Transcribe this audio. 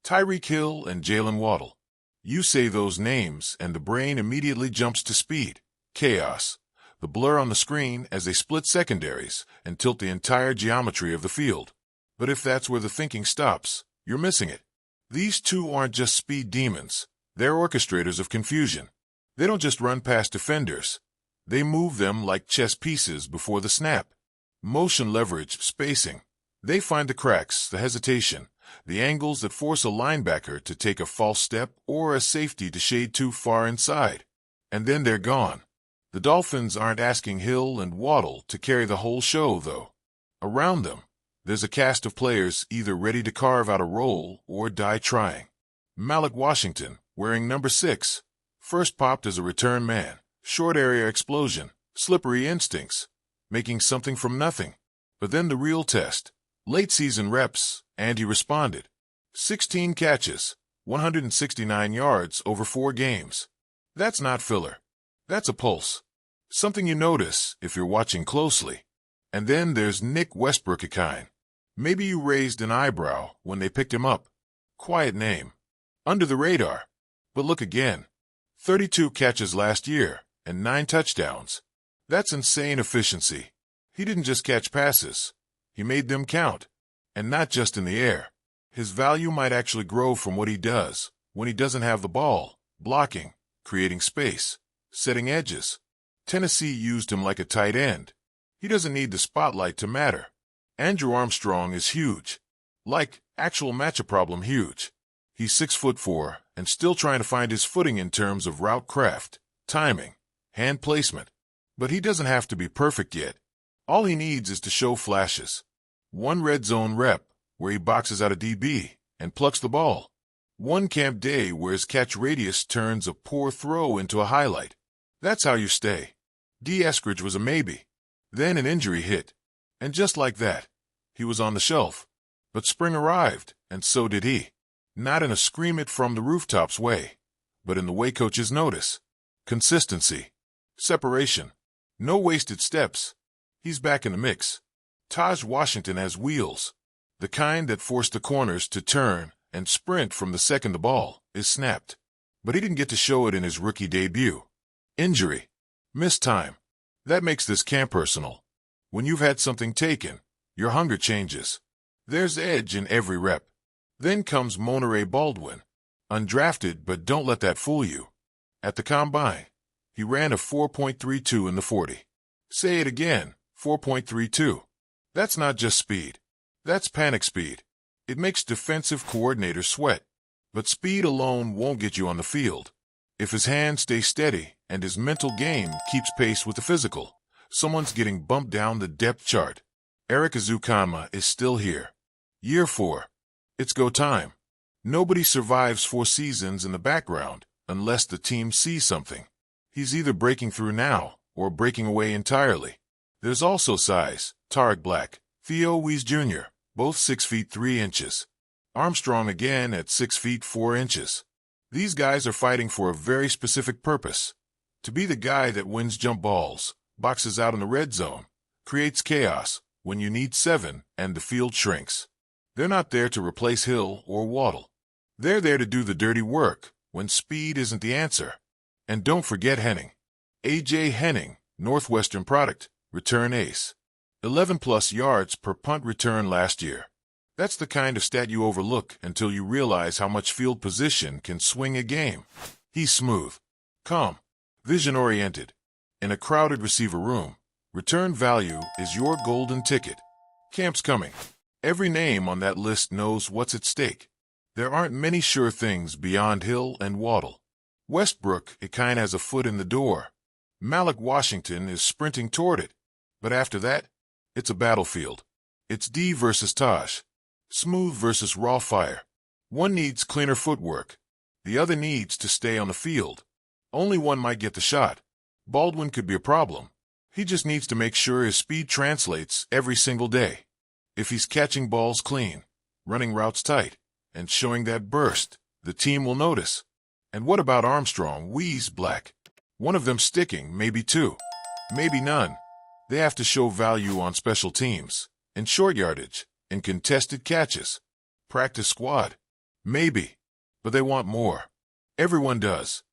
Tyreek Hill and Jalen Waddle. You say those names and the brain immediately jumps to speed, chaos, the blur on the screen as they split secondaries and tilt the entire geometry of the field. But if that's where the thinking stops, you're missing it. These two aren't just speed demons, they're orchestrators of confusion. They don't just run past defenders. They move them like chess pieces before the snap. Motion leverage, spacing. They find the cracks, the hesitation, the angles that force a linebacker to take a false step or a safety to shade too far inside. And then they're gone. The Dolphins aren't asking Hill and Waddle to carry the whole show, though. Around them, there's a cast of players either ready to carve out a role or die trying. Malik Washington, wearing number 6, first popped as a return man, short area explosion, slippery instincts, making something from nothing. But then the real test, late season reps, and he responded. 16 catches, 169 yards over 4 games. That's not filler. That's a pulse. Something you notice if you're watching closely. And then there's Nick Westbrook-Ikine. Maybe you raised an eyebrow when they picked him up. Quiet name. Under the radar. But look again. 32 catches last year and 9 touchdowns. That's insane efficiency. He didn't just catch passes. He made them count. And not just in the air. His value might actually grow from what he does when he doesn't have the ball, blocking, creating space, setting edges. Tennessee used him like a tight end. He doesn't need the spotlight to matter. Andrew Armstrong is huge. Like, actual matchup problem huge. He's 6'4" and still trying to find his footing in terms of route craft, timing, hand placement. But he doesn't have to be perfect yet. All he needs is to show flashes. One red zone rep, where he boxes out a DB and plucks the ball. One camp day where his catch radius turns a poor throw into a highlight. That's how you stay. D. Eskridge was a maybe. Then an injury hit. And just like that, he was on the shelf. But spring arrived, and so did he. Not in a scream it from the rooftops way, but in the way coaches notice. Consistency. Separation. No wasted steps. He's back in the mix. Taj Washington has wheels. The kind that force the corners to turn and sprint from the second the ball is snapped. But he didn't get to show it in his rookie debut. Injury. Missed time. That makes this camp personal. When you've had something taken, your hunger changes. There's edge in every rep. Then comes Monterey Baldwin. Undrafted, but don't let that fool you. At the combine, he ran a 4.32 in the 40. Say it again, 4.32. That's not just speed. That's panic speed. It makes defensive coordinators sweat. But speed alone won't get you on the field. If his hands stay steady and his mental game keeps pace with the physical, someone's getting bumped down the depth chart. Eric Ezukanma is still here. Year 4. It's go time. Nobody survives 4 seasons in the background unless the team sees something. He's either breaking through now or breaking away entirely. There's also size. Tarek Black, Theo Wees Jr., both 6 feet 3 inches. Armstrong again at 6 feet 4 inches. These guys are fighting for a very specific purpose. To be the guy that wins jump balls, boxes out in the red zone, creates chaos when you need 7 and the field shrinks. They're not there to replace Hill or Waddle. They're there to do the dirty work when speed isn't the answer. And don't forget Henning. A.J. Henning, Northwestern product, return ace. 11+ yards per punt return last year. That's the kind of stat you overlook until you realize how much field position can swing a game. He's smooth, calm, vision-oriented. In a crowded receiver room, return value is your golden ticket. Camp's coming. Every name on that list knows what's at stake. There aren't many sure things beyond Hill and Waddle. Westbrook-Ikine has a foot in the door. Malik Washington is sprinting toward it. But after that, it's a battlefield. It's D versus Taj. Smooth versus raw fire. One needs cleaner footwork. The other needs to stay on the field. Only one might get the shot. Baldwin could be a problem. He just needs to make sure his speed translates every single day. If he's catching balls clean, running routes tight, and showing that burst, the team will notice. And what about Armstrong, Wees, Black? One of them sticking, maybe 2. Maybe none. They have to show value on special teams, in short yardage, in contested catches. Practice squad. Maybe. But they want more. Everyone does.